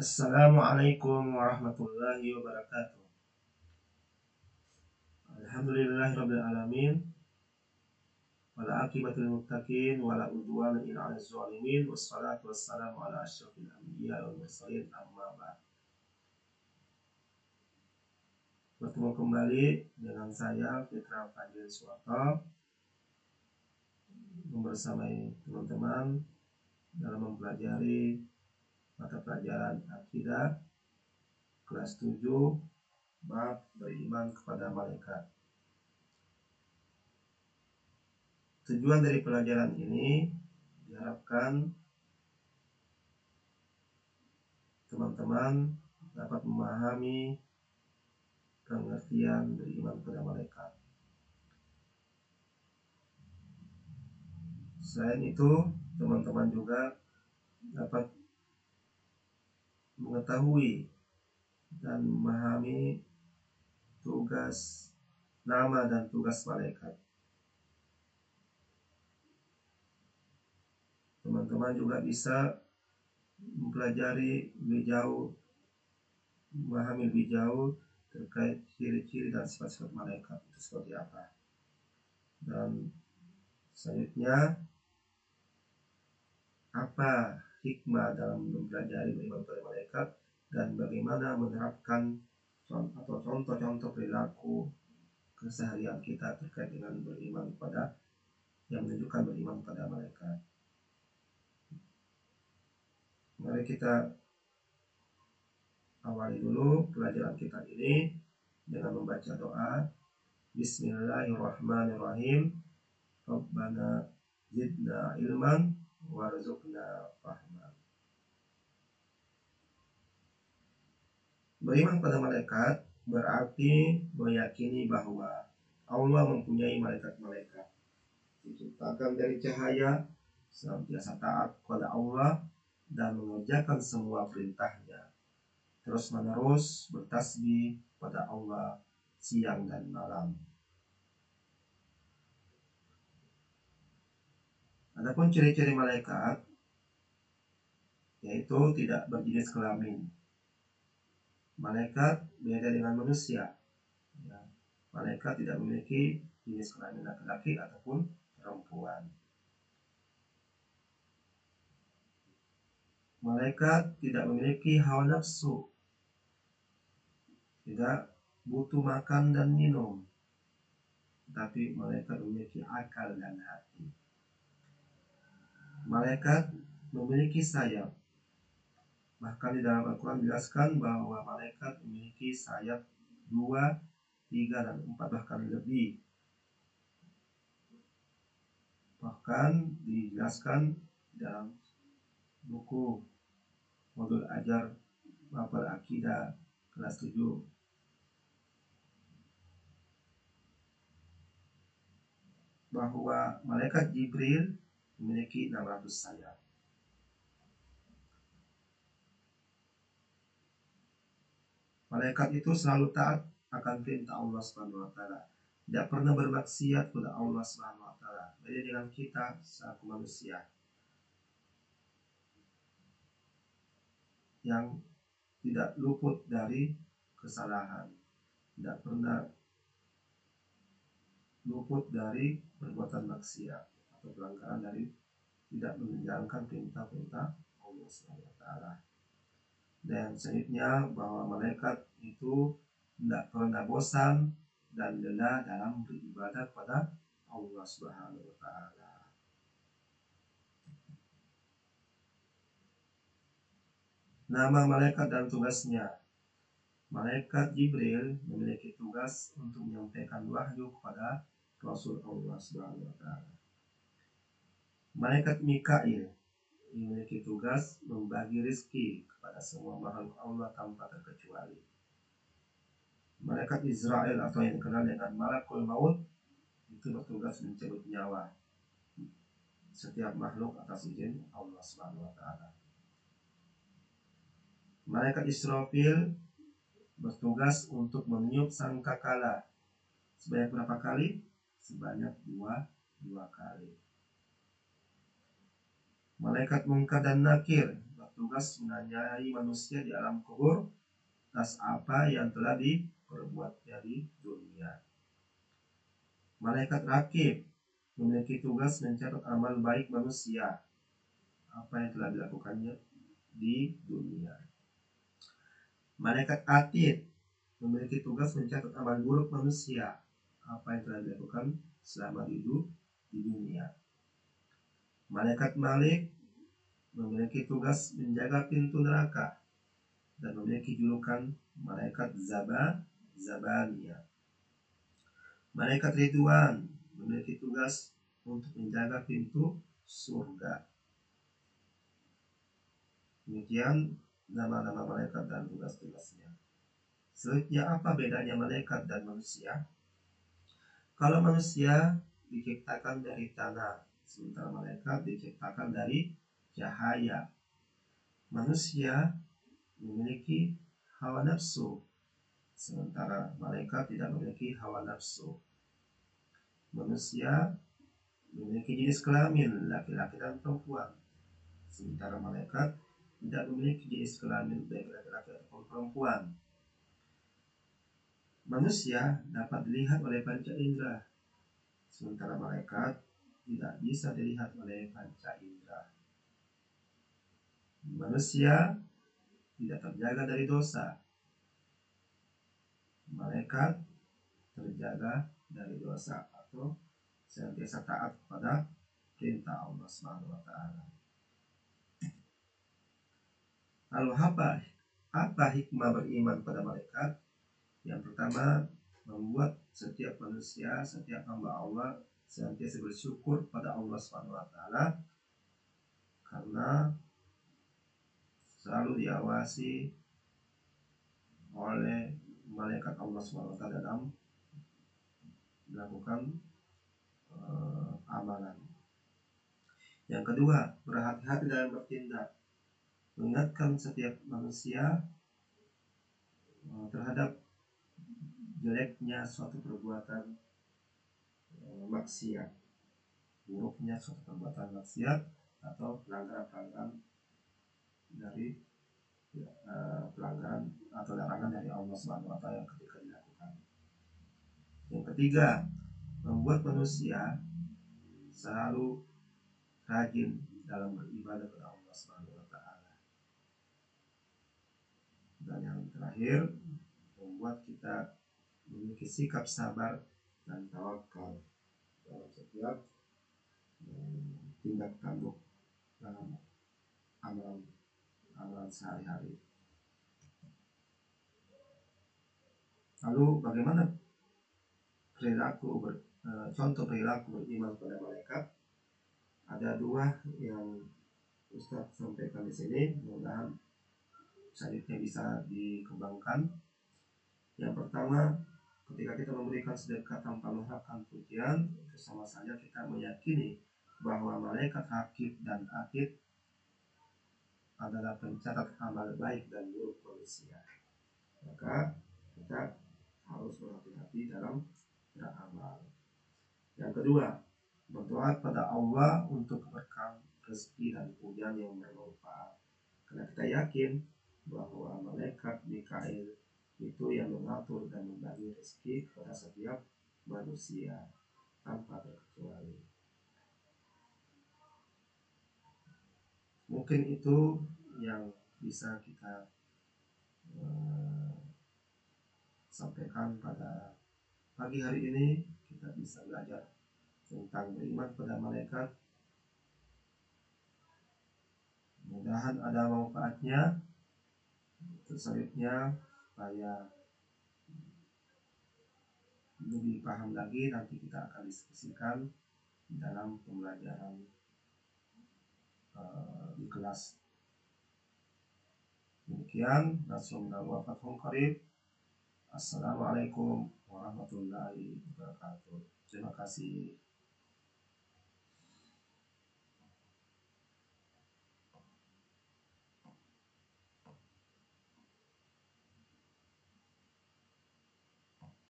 Assalamualaikum warahmatullahi wabarakatuh. Alhamdulillahirabbil alamin. Wala aqibatul muttaqin wala udwana illa 'alal zalimin. Wassalatu wassalamu ala asyrofil anbiya wal mursalin, amma ba'd. Bertemu kembali dengan saya Fitra Fadil Suwato membersamai teman-teman dalam mempelajari mata pelajaran akidah kelas 7 bab beriman kepada malaikat. Tujuan dari pelajaran ini diharapkan teman-teman dapat memahami pengertian beriman kepada malaikat. Selain itu, teman-teman juga dapat mengetahui dan memahami tugas, nama dan tugas malaikat. Teman-teman juga bisa mempelajari lebih jauh, memahami lebih jauh terkait ciri-ciri dan sifat-sifat malaikat itu seperti apa. Dan selanjutnya, apa hikmah dalam mempelajari beriman kepada malaikat dan bagaimana menerapkan atau contoh-contoh perilaku keseharian kita terkait dengan beriman kepada, yang menunjukkan beriman kepada malaikat. Mari kita awali dulu pelajaran kita ini dengan membaca doa. Bismillahirrahmanirrahim. Rabbana zidna ilman warzuqna fahman. Beriman pada malaikat berarti meyakini bahwa Allah mempunyai malaikat-malaikat diciptakan dari cahaya, senantiasa taat kepada Allah dan mengerjakan semua perintahnya, terus-menerus bertasbih pada Allah siang dan malam. Adapun ciri-ciri malaikat yaitu tidak berjenis kelamin. Malaikat beda dengan manusia. Malaikat tidak memiliki jenis kelamin laki-laki ataupun perempuan. Malaikat tidak memiliki hawa nafsu, tidak butuh makan dan minum, tapi malaikat memiliki akal dan hati. Malaikat memiliki sayap. Bahkan di dalam Al-Quran dijelaskan bahwa malaikat memiliki sayap 2, 3, dan 4, bahkan lebih. Bahkan dijelaskan dalam buku modul ajar mapel akidah kelas 7 bahwa malaikat Jibril memiliki 600 sayap. Malaikat itu selalu taat akan perintah Allah Subhanahu wa taala, tidak pernah bermaksiat kepada Allah Subhanahu wa taala. Beda dengan kita selaku manusia yang tidak luput dari kesalahan, tidak pernah luput dari perbuatan maksiat atau pelanggaran dari tidak menjalankan perintah-perintah Allah Subhanahu wa taala. Dan selanjutnya bahwa malaikat itu tidak pernah bosan dan lelah dalam beribadah kepada Allah Subhanahu wa taala. Nama malaikat dan tugasnya. Malaikat Jibril memiliki tugas untuk menyampaikan wahyu kepada Rasul Allah Subhanahu wa taala. Malaikat Mikail memiliki tugas membagi rezeki kepada semua makhluk Allah tanpa terkecuali. Malaikat Israel atau yang dikenal dengan Malakul Maut itu bertugas mencabut nyawa setiap makhluk atas izin Allah Subhanahu wa taala. Malaikat Israfil bertugas untuk meniup sangkakala sebanyak berapa kali? Sebanyak dua kali. Malaikat Munkar dan Nakir bertugas menanyai manusia di alam kubur atas apa yang telah diperbuatnya di dunia. Malaikat Rakib memiliki tugas mencatat amal baik manusia, apa yang telah dilakukannya di dunia. Malaikat Atid memiliki tugas mencatat amal buruk manusia, apa yang telah dilakukan selama hidup di dunia. Malaikat Malik memiliki tugas menjaga pintu neraka dan memiliki julukan Malaikat Zabaniyah. Malaikat Ridwan memiliki tugas untuk menjaga pintu surga. Demikian nama-nama malaikat dan tugas-tugasnya. Selanjutnya, apa bedanya malaikat dan manusia? Kalau manusia diciptakan dari tanah, sementara malaikat diciptakan dari cahaya. Manusia memiliki hawa nafsu, sementara malaikat tidak memiliki hawa nafsu. Manusia memiliki jenis kelamin laki-laki dan perempuan, sementara malaikat tidak memiliki jenis kelamin baik laki-laki ataupun perempuan. Manusia dapat dilihat oleh panca indera, sementara malaikat tidak bisa dilihat oleh panca indera. Manusia tidak terjaga dari dosa, malaikat terjaga dari dosa atau senantiasa taat kepada perintah Allah Subhanahu wa taala. Lalu apa hikmah beriman pada malaikat? Yang pertama, membuat setiap manusia, setiap hamba Allah senantiasa bersyukur pada Allah Subhanahu wa taala karena selalu diawasi oleh malaikat Allah Subhanahu wa taala dalam melakukan amalan. Yang kedua, berhati-hati dalam bertindak, mengingatkan setiap manusia terhadap jeleknya suatu perbuatan maksiat, buruknya suatu perbuatan maksiat atau pelanggaran dari pelanggaran atau larangan dari Allah Subhanahu wa taala yang ketika dilakukan. Yang ketiga, membuat manusia selalu rajin dalam beribadah kepada Allah Subhanahu wa taala. Dan yang terakhir, membuat kita memiliki sikap sabar dan tawakal dalam setiap tindak tanduk dalam amalan sehari-hari. Lalu bagaimana contoh perilaku beriman pada malaikat? Ada dua yang Ustaz sampaikan di sini, mudah-mudahan selanjutnya bisa dikembangkan. Yang pertama, ketika kita memberikan sedekah tanpa mengharapkan pujian, itu sama saja kita meyakini bahwa malaikat Rakib dan Atid adalah pencatat amal baik dan buruk manusia. Maka kita harus berhati-hati dalam beramal. Yang kedua, berdoa pada Allah untuk keberkahan rezeki dan pujian yang bermanfaat. Karena kita yakin bahwa malaikat Mikail itu yang mengatur dan membagi rezeki kepada setiap manusia tanpa terkecuali. Mungkin itu yang bisa kita sampaikan pada pagi hari ini. Kita bisa belajar tentang beriman pada malaikat. Mudah-mudahan ada manfaatnya. Selanjutnya supaya lebih paham lagi, nanti kita akan diskusikan dalam pembelajaran di kelas. Demikian, Nasrullah wa fathun qarib. Assalamualaikum warahmatullahi wabarakatuh. Terima kasih.